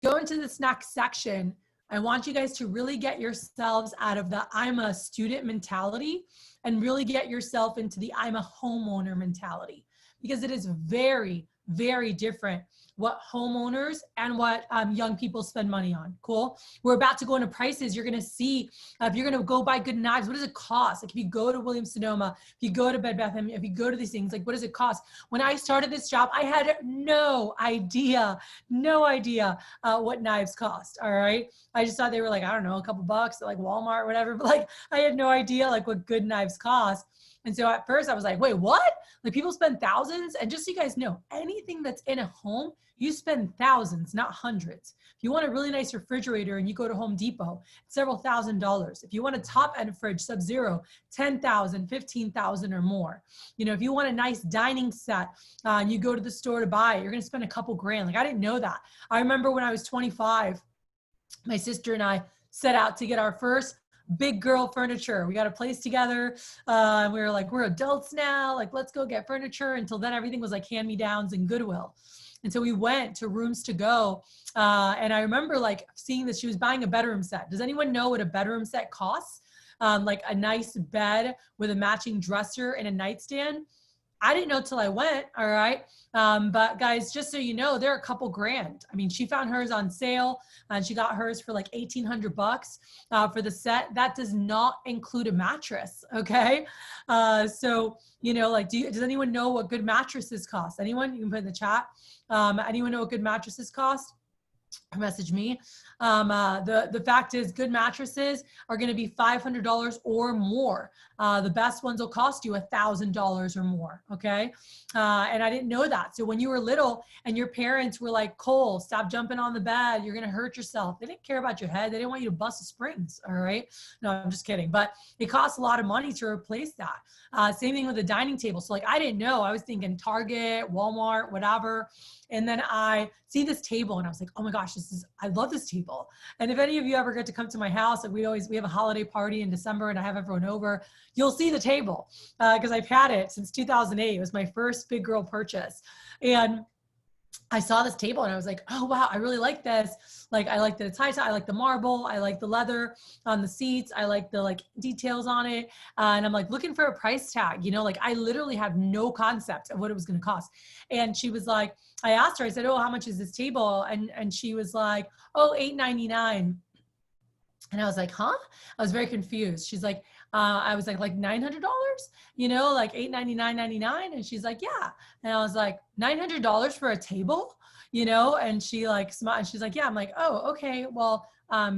go into this next section, I want you guys to really get yourselves out of the I'm a student mentality and really get yourself into the I'm a homeowner mentality, because it is very, very different what homeowners and what young people spend money on. Cool. We're about to go into prices. You're going to see if you're going to go buy good knives, what does it cost? Like if you go to Williams Sonoma, if you go to Bed Bath & Beyond, if you go to these things, like what does it cost? When I started this job, I had no idea what knives cost. All right. I just thought they were like, I don't know, a couple bucks at like Walmart or whatever, but like I had no idea like what good knives cost. And so at first I was like, wait, what? Like people spend thousands? And just so you guys know, anything that's in a home, you spend thousands, not hundreds. If you want a really nice refrigerator and you go to Home Depot, it's several $1,000s. If you want a top end fridge, Sub-Zero, 10,000, 15,000 or more. You know, if you want a nice dining set and you go to the store to buy it, you're going to spend a couple grand. Like I didn't know that. I remember when I was 25, my sister and I set out to get our first big girl furniture. We got a place together. We were like, we're adults now. Like, let's go get furniture. Until then, everything was like hand-me-downs and Goodwill. And so we went to Rooms to Go. And I remember like seeing that she was buying a bedroom set. Does anyone know what a bedroom set costs? Like a nice bed with a matching dresser and a nightstand. I didn't know till I went, all right? But guys, just so you know, they're a couple grand. I mean, she found hers on sale and she got hers for like 1,800 bucks for the set. That does not include a mattress, okay? So, you know, like, does anyone know what good mattresses cost? Anyone? You can put in the chat. Anyone know what good mattresses cost? Message me. The fact is good mattresses are going to be $500 or more. The best ones will cost you $1,000 or more. Okay. And I didn't know that. So when you were little and your parents were like, Cole, stop jumping on the bed. You're going to hurt yourself. They didn't care about your head. They didn't want you to bust the springs. All right. No, I'm just kidding. But it costs a lot of money to replace that. Same thing with the dining table. So like, I didn't know. I was thinking Target, Walmart, whatever. And then I see this table and I was like, oh my gosh, I love this table. And if any of you ever get to come to my house, like we have a holiday party in December and I have everyone over, you'll see the table because I've had it since 2008. It was my first big girl purchase. And I saw this table and I was like, oh, wow, I really like this. Like, I like that it's high top. I like the marble. I like the leather on the seats. I like the like details on it. And I'm like looking for a price tag, you know, like I literally have no concept of what it was going to cost. And she was like, I asked her, I said, oh, how much is this table? And she was like, oh, $899. And I was like, huh? I was very confused. She's like, I was like $900, you know, like $899.99. And she's like, yeah. And I was like, $900 for a table, you know? And she like smiled and she's like, yeah. I'm like, oh, okay. Well,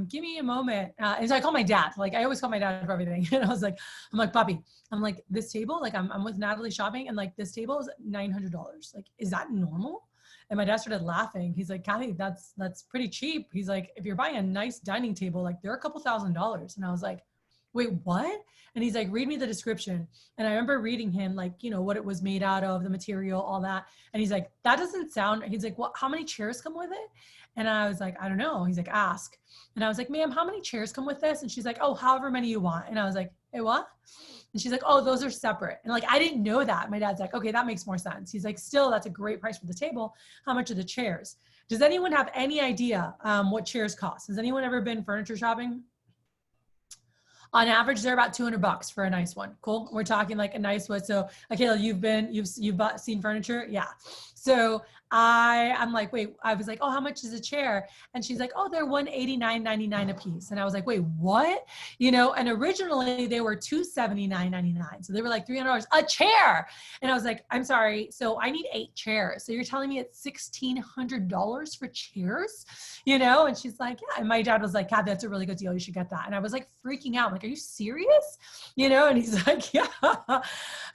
give me a moment. And so I called my dad. Like I always call my dad for everything. And I'm like, Poppy, I'm like, this table, like I'm with Natalie shopping and like this table is $900. Like, is that normal? And my dad started laughing. He's like, Cathy, that's pretty cheap. He's like, if you're buying a nice dining table, like they're a couple $1,000s. And I was like, wait, what? And he's like, read me the description. And I remember reading him like, you know, what it was made out of, the material, all that. And he's like, that doesn't sound, he's like, how many chairs come with it? And I was like, I don't know. He's like, ask. And I was like, ma'am, how many chairs come with this? And she's like, oh, however many you want. And I was like, hey, what? And she's like, oh, those are separate. And like, I didn't know that. My dad's like, okay, that makes more sense. He's like, still, that's a great price for the table. How much are the chairs? Does anyone have any idea what chairs cost? Has anyone ever been furniture shopping? On average, they're about $200 for a nice one. Cool. We're talking like a nice one. So, okay, you've seen furniture? Yeah. So I'm like, wait, I was like, oh, how much is a chair? And she's like, oh, they're $189.99 a piece. And I was like, wait, what? You know, and originally they were $279.99. So they were like $300 a chair. And I was like, I'm sorry. So I need 8 chairs. So you're telling me it's $1,600 for chairs, you know? And she's like, yeah. And my dad was like, Cathy, that's a really good deal. You should get that. And I was like freaking out. I'm like, are you serious? You know? And he's like, yeah.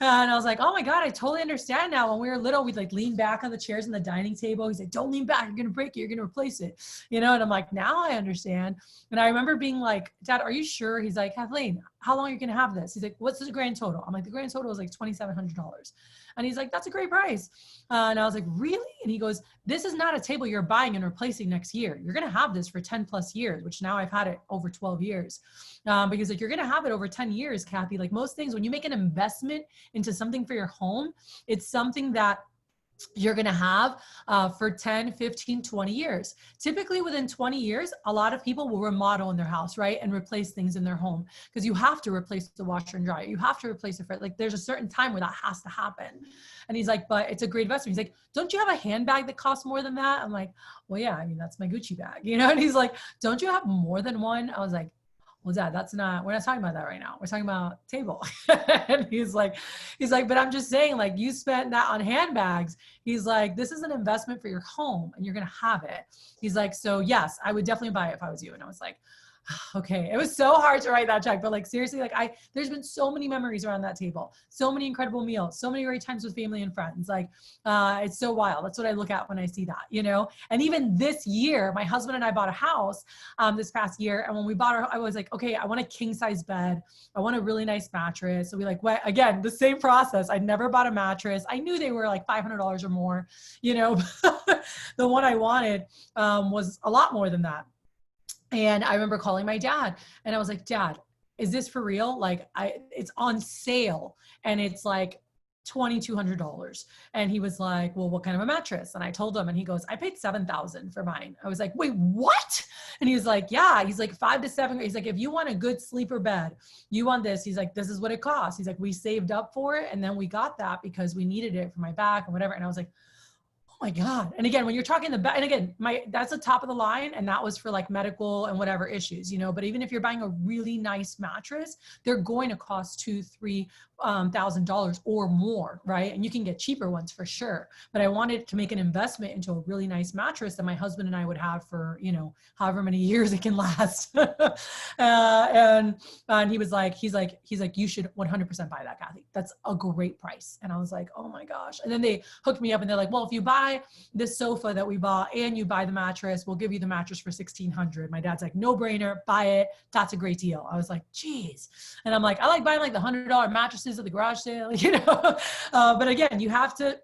And I was like, oh my God, I totally understand now. When we were little, we'd like lean back on the chairs in the dining table. He's like, don't lean back. You're going to break it. You're going to replace it. You know? And I'm like, now I understand. And I remember being like, Dad, are you sure? He's like, Kathleen, how long are you going to have this? He's like, what's the grand total? I'm like, the grand total is like $2,700. And he's like, that's a great price. And I was like, really? And he goes, this is not a table you're buying and replacing next year. You're going to have this for 10 plus years, which now I've had it over 12 years. Because like, you're going to have it over 10 years, Cathy. Like most things, when you make an investment into something for your home, it's something that you're going to have for 10, 15, 20 years. Typically within 20 years, a lot of people will remodel in their house, right? And replace things in their home, because you have to replace the washer and dryer. You have to replace the fridge. Like there's a certain time where that has to happen. And he's like, but it's a great investment. He's like, don't you have a handbag that costs more than that? I'm like, well, yeah, I mean, that's my Gucci bag, you know? And he's like, don't you have more than one? I was like, well, Dad, we're not talking about that right now. We're talking about table. And he's like, but I'm just saying, like, you spent that on handbags. He's like, this is an investment for your home and you're going to have it. He's like, so yes, I would definitely buy it if I was you. And I was like, okay. It was so hard to write that check, but like, seriously, like there's been so many memories around that table, so many incredible meals, so many great times with family and friends. Like, it's so wild. That's what I look at when I see that, you know? And even this year, my husband and I bought a house, this past year. And when we bought I was like, okay, I want a king size bed. I want a really nice mattress. So we like, went again, the same process. I never bought a mattress. I knew they were like $500 or more, you know, the one I wanted, was a lot more than that. And I remember calling my dad and I was like, Dad, is this for real? Like it's on sale and it's like $2,200. And he was like, well, what kind of a mattress? And I told him, and he goes, I paid $7,000 for mine. I was like, wait, what? And he was like, yeah, he's like 5 to 7. He's like, if you want a good sleeper bed, you want this. He's like, this is what it costs. He's like, we saved up for it. And then we got that because we needed it for my back and whatever. And I was like, oh my God. And again, when you're talking and again, that's the top of the line. And that was for like medical and whatever issues, you know, but even if you're buying a really nice mattress, they're going to cost $2,000, $3,000 or more. Right. And you can get cheaper ones for sure. But I wanted to make an investment into a really nice mattress that my husband and I would have for, you know, however many years it can last. And he was like, he's like, you should 100% buy that, Cathy. That's a great price. And I was like, oh my gosh. And then they hooked me up and they're like, well, if you buy this sofa that we bought and you buy the mattress, we'll give you the mattress for $1,600. My dad's like, no brainer, buy it. That's a great deal. I was like, geez. And I'm like, I like buying like the $100 mattresses at the garage sale, you know? But again, you have to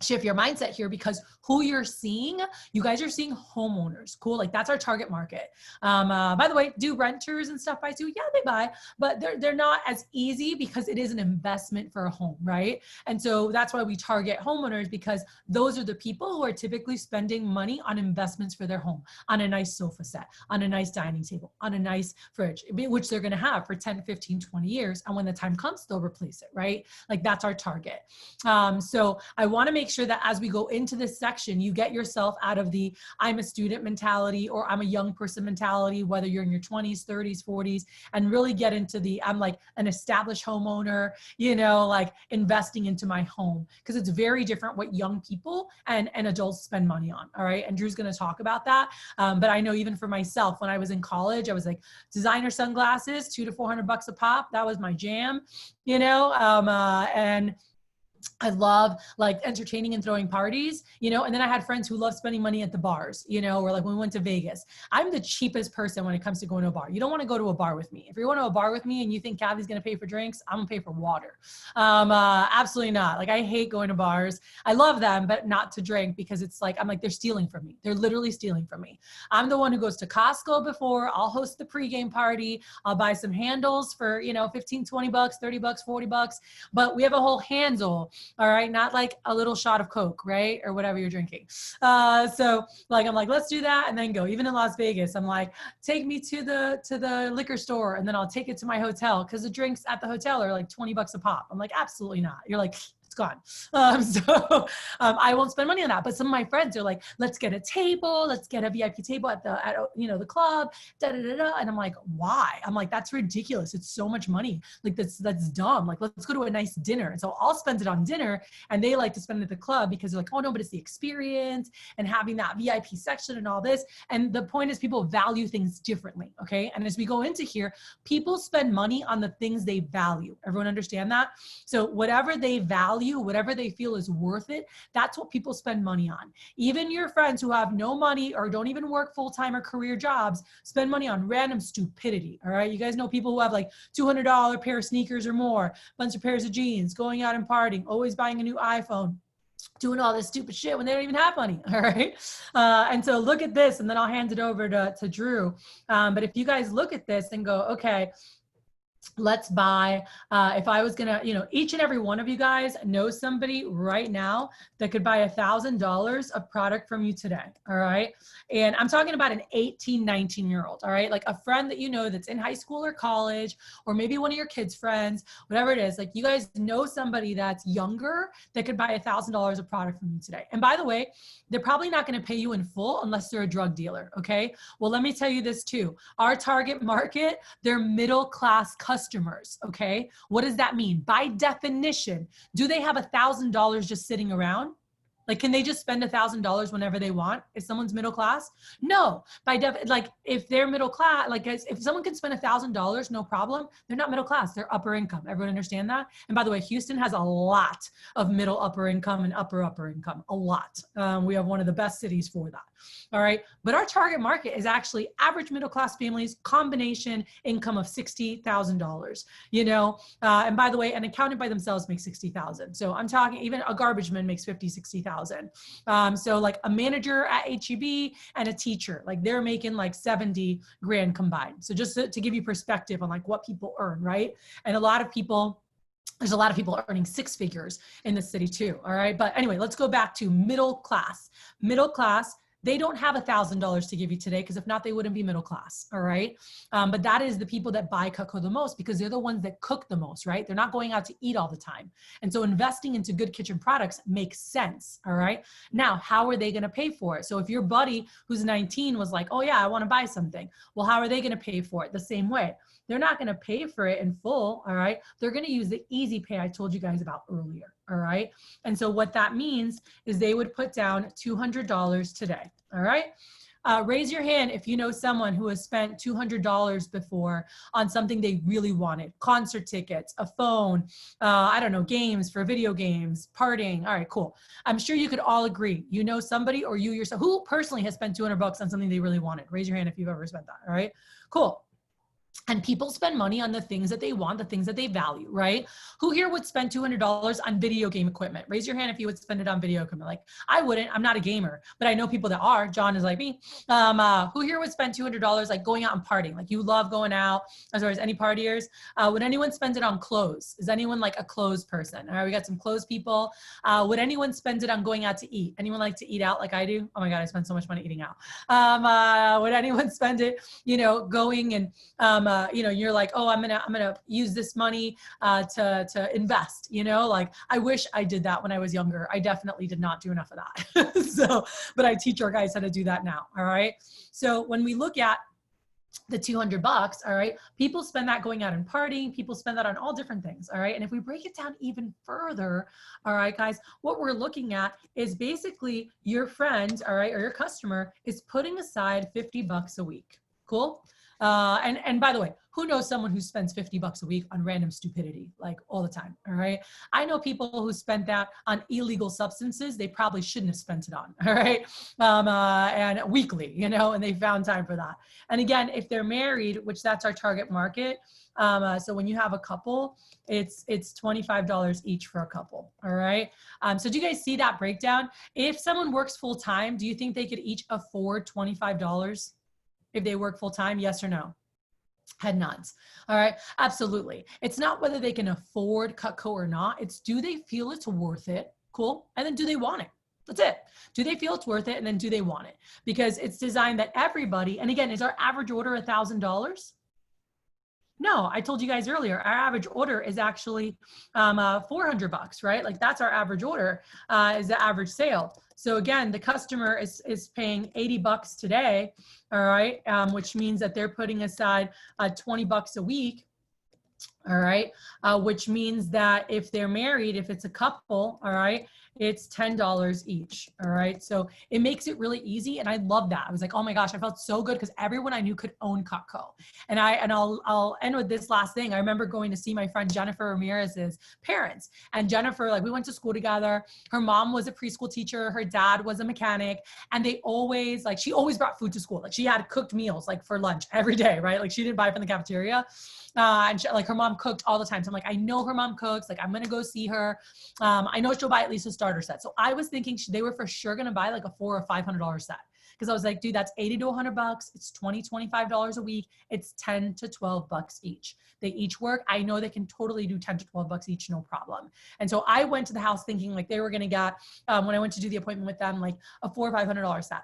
shift your mindset here, because who you're seeing, you guys are seeing homeowners. Cool. Like that's our target market. By the way, do renters and stuff buy too? Yeah, they buy, but they're not as easy because it is an investment for a home. Right. And so that's why we target homeowners, because those are the people who are typically spending money on investments for their home, on a nice sofa set, on a nice dining table, on a nice fridge, which they're going to have for 10, 15, 20 years. And when the time comes, they'll replace it. Right. Like that's our target. So I want to make sure that as we go into this section, you get yourself out of the I'm a student mentality or I'm a young person mentality, whether you're in your 20s, 30s, 40s, and really get into the I'm like an established homeowner, you know, like investing into my home, because it's very different what young people and adults spend money on. All right. And Drew's going to talk about that. But I know even for myself, when I was in college, I was like designer sunglasses, $200 to $400 a pop. That was my jam, you know, and I love like entertaining and throwing parties, you know, and then I had friends who love spending money at the bars, you know, or like when we went to Vegas. I'm the cheapest person when it comes to going to a bar. You don't want to go to a bar with me. If you're going to a bar with me and you think Cathy's going to pay for drinks, I'm going to pay for water. Absolutely not. Like I hate going to bars. I love them, but not to drink, because it's like, I'm like, they're stealing from me. They're literally stealing from me. I'm the one who goes to Costco before. I'll host the pregame party. I'll buy some handles for, you know, 15, 20 bucks, 30 bucks, 40 bucks, but we have a whole handle. All right. Not like a little shot of Coke, right? Or whatever you're drinking. So like, I'm like, let's do that. And then go. Even in Las Vegas, I'm like, take me to the liquor store. And then I'll take it to my hotel, because the drinks at the hotel are like 20 bucks a pop. I'm like, absolutely not. You're like, it's gone. I won't spend money on that. But some of my friends are like, let's get a table. Let's get a VIP table at you know, the club, da, da, da, da. And I'm like, why? I'm like, that's ridiculous. It's so much money. Like that's dumb. Like, let's go to a nice dinner. And so I'll spend it on dinner, and they like to spend it at the club because they're like, oh no, but it's the experience and having that VIP section and all this. And the point is, people value things differently. Okay. And as we go into here, people spend money on the things they value. Everyone understand that? So whatever they value, whatever they feel is worth it, that's what people spend money on. Even your friends who have no money or don't even work full-time or career jobs spend money on random stupidity. All right. You guys know people who have like $200 pair of sneakers or more, bunch of pairs of jeans, going out and partying, always buying a new iPhone, doing all this stupid shit when they don't even have money. All right. And so look at this, and then I'll hand it over to Drew. But if you guys look at this and go, okay, let's buy, if I was gonna, each and every one of you guys know somebody right now that could buy $1,000 of product from you today, all right? And I'm talking about an 18, 19-year-old, all right? Like a friend that you know that's in high school or college, or maybe one of your kids' friends, whatever it is, like you guys know somebody that's younger that could buy $1,000 of product from you today. And by the way, they're probably not gonna pay you in full unless they're a drug dealer, okay? Well, let me tell you this too. Our target market, they're middle-class customers, okay? What does that mean? By definition, do they have $1,000 just sitting around? Like, can they just spend $1,000 whenever they want if someone's middle class? No. Like, if they're middle class, like if someone can spend $1,000, no problem. They're not middle class. They're upper income. Everyone understand that? And by the way, Houston has a lot of middle upper income and upper income. A lot. We have one of the best cities for that. All right. But our target market is actually average middle class families, combination income of $60,000. And by the way, an accountant by themselves makes $60,000. So I'm talking even a garbage man makes $50,000, $60,000. So like a manager at HEB and a teacher, like they're making like 70 grand combined. So just to give you perspective on like what people earn, right? And there's a lot of people earning six figures in the city too. All right. But anyway, let's go back to middle class. Middle class, they don't have $1,000 to give you today because if not, they wouldn't be middle class. All right. But that is the people that buy Cutco the most because they're the ones that cook the most, right? They're not going out to eat all the time. And so investing into good kitchen products makes sense. All right. Now, how are they going to pay for it? So if your buddy who's 19 was like, oh yeah, I want to buy something. Well, how are they going to pay for it? The same way. They're not going to pay for it in full. All right. They're going to use the easy pay I told you guys about earlier. All right. And so what that means is they would put down $200 today. All right. Raise your hand if you know someone who has spent $200 before on something they really wanted. Concert tickets, a phone, I don't know, games for video games, partying. All right, cool. I'm sure you could all agree. You know somebody or you yourself who personally has spent $200 on something they really wanted. Raise your hand if you've ever spent that. All right, cool. And people spend money on the things that they want, the things that they value, right? Who here would spend $200 on video game equipment? Raise your hand if you would spend it on video equipment. Like, I wouldn't. I'm not a gamer, but I know people that are. John is like me. Who here would spend $200 like going out and partying? Like, you love going out. As far as any partiers, would anyone spend it on clothes? Is anyone like a clothes person? All right, we got some clothes people. Would anyone spend it on going out to eat? Anyone like to eat out like I do? Oh my God, I spend so much money eating out. Would anyone spend it, going and you're like, oh, I'm gonna use this money to invest. Like I wish I did that when I was younger. I definitely did not do enough of that. But I teach our guys how to do that now. All right. So when we look at the $200, all right, people spend that going out and partying. People spend that on all different things. All right. And if we break it down even further, all right, guys, what we're looking at is basically your friend, all right, or your customer is putting aside $50 a week. Cool. And by the way, who knows someone who spends $50 a week on random stupidity, like all the time, all right? I know people who spent that on illegal substances they probably shouldn't have spent it on, all right? And weekly, and they found time for that. And again, if they're married, which that's our target market, so when you have a couple, it's $25 each for a couple, all right? So do you guys see that breakdown? If someone works full time, do you think they could each afford $25? If they work full time, yes or no? Head nods. All right, absolutely. It's not whether they can afford Cutco or not. It's do they feel it's worth it? Cool. And then do they want it? That's it. Do they feel it's worth it? And then do they want it? Because it's designed that everybody, and again, is our average order $1,000? No, I told you guys earlier, our average order is actually $400, right? Like that's our average order, is the average sale. So again, the customer is paying $80 today, all right, which means that they're putting aside $20 a week, all right, which means that if they're married, if it's a couple, all right, it's $10 each, all right? So it makes it really easy, and I love that. I was like, oh my gosh, I felt so good because everyone I knew could own Cutco. And I'll end with this last thing. I remember going to see my friend Jennifer Ramirez's parents, and Jennifer, like we went to school together. Her mom was a preschool teacher, her dad was a mechanic, and they always, like she always brought food to school. Like she had cooked meals like for lunch every day, right? Like she didn't buy from the cafeteria. And she, like her mom cooked all the time. So I'm like, I know her mom cooks. Like I'm going to go see her. I know she'll buy at least a starter set. So I was thinking they were for sure going to buy like a $400 or $500 set because I was like, dude, that's 80 to 100 bucks. It's 20, $25 a week. It's 10 to 12 bucks each. They each work. I know they can totally do 10 to 12 bucks each, no problem. And so I went to the house thinking like they were going to get, when I went to do the appointment with them, like a $400 or $500 set.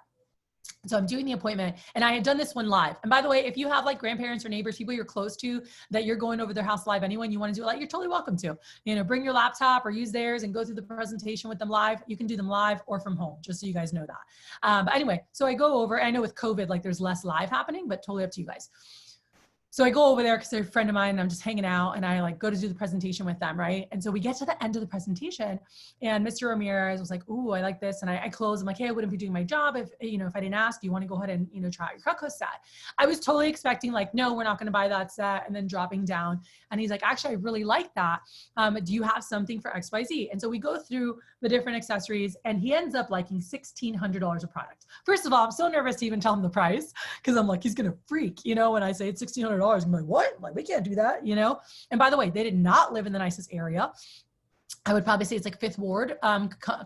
So I'm doing the appointment, and I had done this one live. And by the way, if you have like grandparents or neighbors, people you're close to that you're going over their house live anyway, and you want to do it live, you're totally welcome to, bring your laptop or use theirs and go through the presentation with them live. You can do them live or from home, just so you guys know that. But anyway, so I go over, I know with COVID, like there's less live happening, but totally up to you guys. So I go over there because they're a friend of mine and I'm just hanging out, and I like go to do the presentation with them, right? And so we get to the end of the presentation, and Mr. Ramirez was like, ooh, I like this. And I close, I'm like, hey, I wouldn't be doing my job if I didn't ask. Do you want to go ahead and, try out your cut set? I was totally expecting like, no, we're not going to buy that set, and then dropping down. And he's like, actually, I really like that. Do you have something for XYZ? And so we go through the different accessories, and he ends up liking $1,600 of product. First of all, I'm so nervous to even tell him the price, because I'm like, he's going to freak, when I say it's $1,600. I'm like, what? Like, we can't do that, And by the way, they did not live in the nicest area. I would probably say it's like Fifth Ward,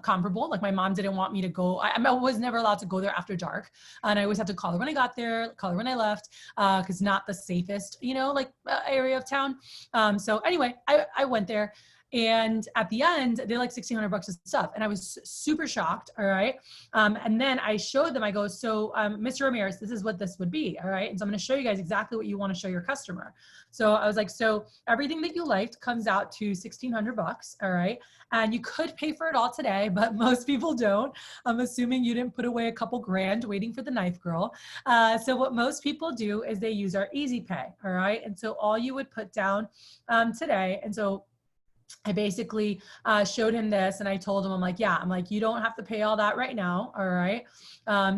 comparable. Like my mom didn't want me to go. I was never allowed to go there after dark. And I always had to call her when I got there, call her when I left, because not the safest, area of town. So anyway, I went there. And at the end, they like $1,600 of stuff. And I was super shocked. All right. And then I showed them, I go, so Mr. Ramirez, this is what this would be. All right. And so I'm going to show you guys exactly what you want to show your customer. So I was like, so everything that you liked comes out to $1,600. All right. And you could pay for it all today, but most people don't. I'm assuming you didn't put away a couple grand waiting for the knife girl. So what most people do is they use our Easy Pay. All right. And so all you would put down today. And so I basically showed him this, and I told him, I'm like, you don't have to pay all that right now. All right.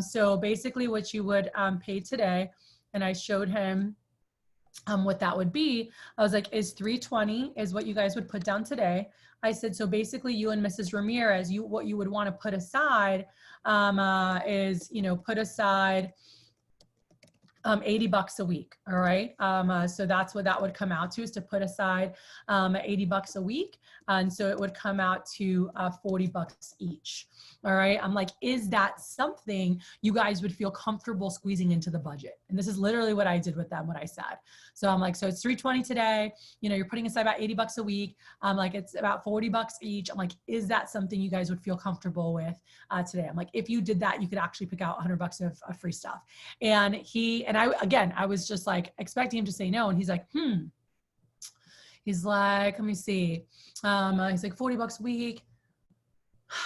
So basically what you would pay today, and I showed him what that would be. I was like, is $320 is what you guys would put down today. I said, so basically you and Mrs. Ramirez, what you would want to put aside is, put aside $80 a week. All right. So that's what that would come out to, is to put aside $80 a week. And so it would come out to $40 each. All right. I'm like, is that something you guys would feel comfortable squeezing into the budget? And this is literally what I did with them, what I said. So I'm like, so it's $320 today, you're putting aside about $80 a week. I'm like, it's about $40 each. I'm like, is that something you guys would feel comfortable with today? I'm like, if you did that, you could actually pick out $100 of free stuff. And I was just like expecting him to say no. And he's like, he's like, let me see. He's like $40 a week.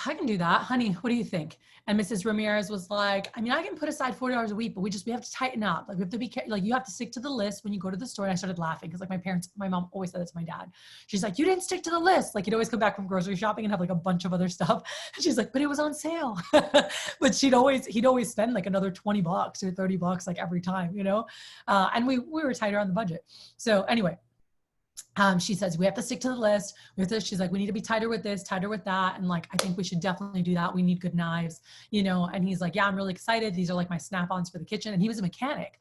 I can do that. Honey, what do you think? And Mrs. Ramirez was like, I can put aside $40 a week, but we have to tighten up. Like we have to be like, you have to stick to the list when you go to the store. And I started laughing because like my mom always said that to my dad. She's like, you didn't stick to the list. Like he'd always come back from grocery shopping and have like a bunch of other stuff. And she's like, but it was on sale. But he'd always spend like another $20 or $30 like every time, and we were tighter on the budget. So anyway, she says, we have to stick to the list. She's like, we need to be tighter with this, tighter with that. And like, I think we should definitely do that. We need good knives, and he's like, yeah, I'm really excited. These are like my snap-ons for the kitchen. And he was a mechanic.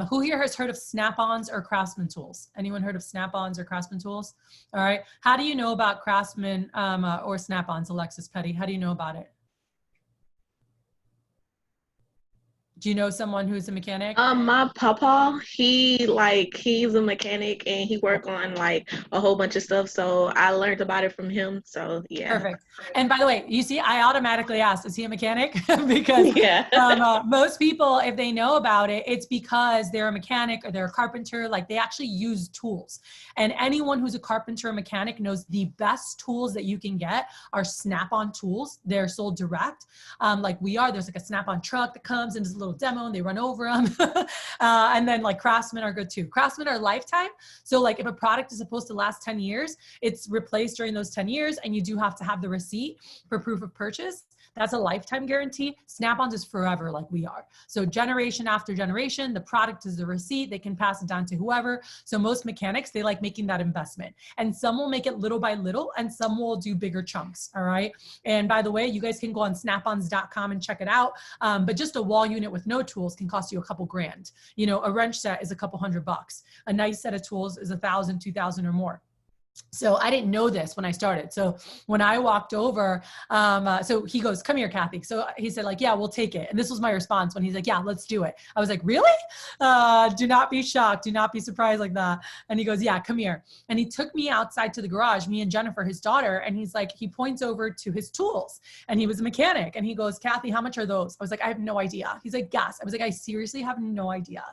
Who here has heard of snap-ons or Craftsman tools? Anyone heard of snap-ons or Craftsman tools? All right. How do you know about Craftsman or snap-ons, Alexis Petty? How do you know about it? Do you know someone who's a mechanic? My papa, he's a mechanic and he worked on like a whole bunch of stuff. So I learned about it from him. So yeah. Perfect. And by the way, you see, I automatically asked, is he a mechanic? Because most people, if they know about it, it's because they're a mechanic or they're a carpenter, like they actually use tools. And anyone who's a carpenter or mechanic knows the best tools that you can get are snap-on tools. They're sold direct. Like we are, there's like a snap-on truck that comes and does a little demo and they run over them. And then like Craftsman are good too. Craftsman are lifetime. So like if a product is supposed to last 10 years, it's replaced during those 10 years and you do have to have the receipt for proof of purchase. That's a lifetime guarantee. Snap-ons is forever, like we are. So generation after generation, the product is the receipt. They can pass it down to whoever. So most mechanics, they like making that investment. And some will make it little by little, and some will do bigger chunks, all right? And by the way, you guys can go on snapons.com and check it out. But just a wall unit with no tools can cost you a couple grand. A wrench set is a couple $100. A nice set of tools is $1,000, $2,000 or more. So I didn't know this when I started. So when I walked over, so he goes, come here, Cathy. So he said like, yeah, we'll take it. And this was my response when he's like, yeah, let's do it. I was like, really? Do not be shocked. Do not be surprised like that. And he goes, yeah, come here. And he took me outside to the garage, me and Jennifer, his daughter. And he's like, he points over to his tools and he was a mechanic. And he goes, Cathy, how much are those? I was like, I have no idea. He's like, gas. I was like, I seriously have no idea.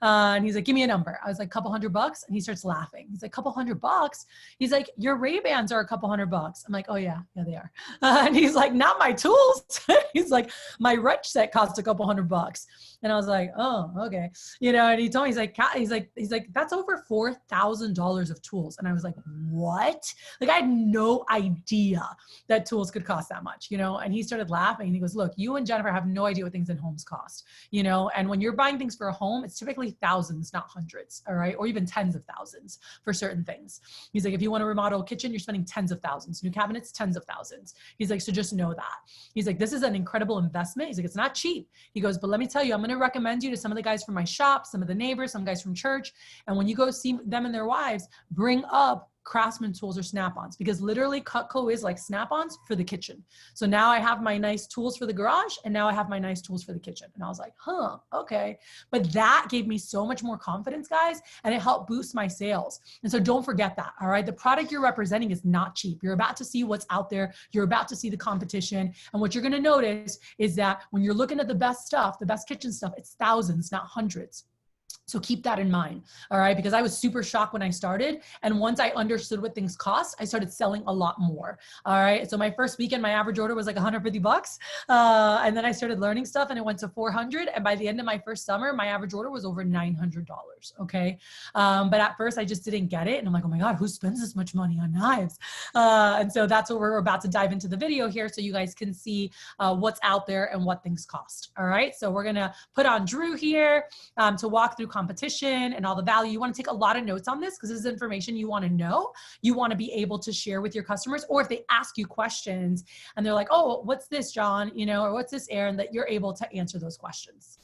And he's like, give me a number. I was like, couple $100. And he starts laughing. He's like, couple $100? He's like, your Ray-Bans are a couple $100. I'm like, oh yeah, they are. And he's like, not my tools. He's like, my wrench set cost a couple $100. And I was like, oh, okay. And he told me, he's like, that's over $4,000 of tools. And I was like, what? Like, I had no idea that tools could cost that much, and he started laughing and he goes, look, you and Jennifer have no idea what things in homes cost, and when you're buying things for a home, it's typically thousands, not hundreds. All right. Or even tens of thousands for certain things. He's like, if you want to remodel a kitchen, you're spending tens of thousands, new cabinets, tens of thousands. He's like, so just know that. He's like, this is an incredible investment. He's like, it's not cheap. He goes, but let me tell you, I'm going to recommend you to some of the guys from my shop, some of the neighbors, some guys from church. And when you go see them and their wives, bring up Craftsman tools or Snap-ons, because literally Cutco is like Snap-ons for the kitchen. So now I have my nice tools for the garage and now I have my nice tools for the kitchen. And I was like, okay. But that gave me so much more confidence, guys, and it helped boost my sales. And so don't forget that, all right? The product you're representing is not cheap. You're about to see what's out there. You're about to see the competition. And what you're going to notice is that when you're looking at the best stuff, the best kitchen stuff, it's thousands, not hundreds. So keep that in mind, all right? Because I was super shocked when I started. And once I understood what things cost, I started selling a lot more, all right? So my first weekend, my average order was like $150. And then I started learning stuff and it went to 400. And by the end of my first summer, my average order was over $900, okay? But at first I just didn't get it. And I'm like, oh my God, who spends this much money on knives? And so that's what we're about to dive into the video here so you guys can see what's out there and what things cost, all right? So we're gonna put on Drew here to walk through competition and all the value. You want to take a lot of notes on this because this is information you want to know. You want to be able to share with your customers, or if they ask you questions and they're like, oh, what's this, John? Or what's this, Aaron, that you're able to answer those questions.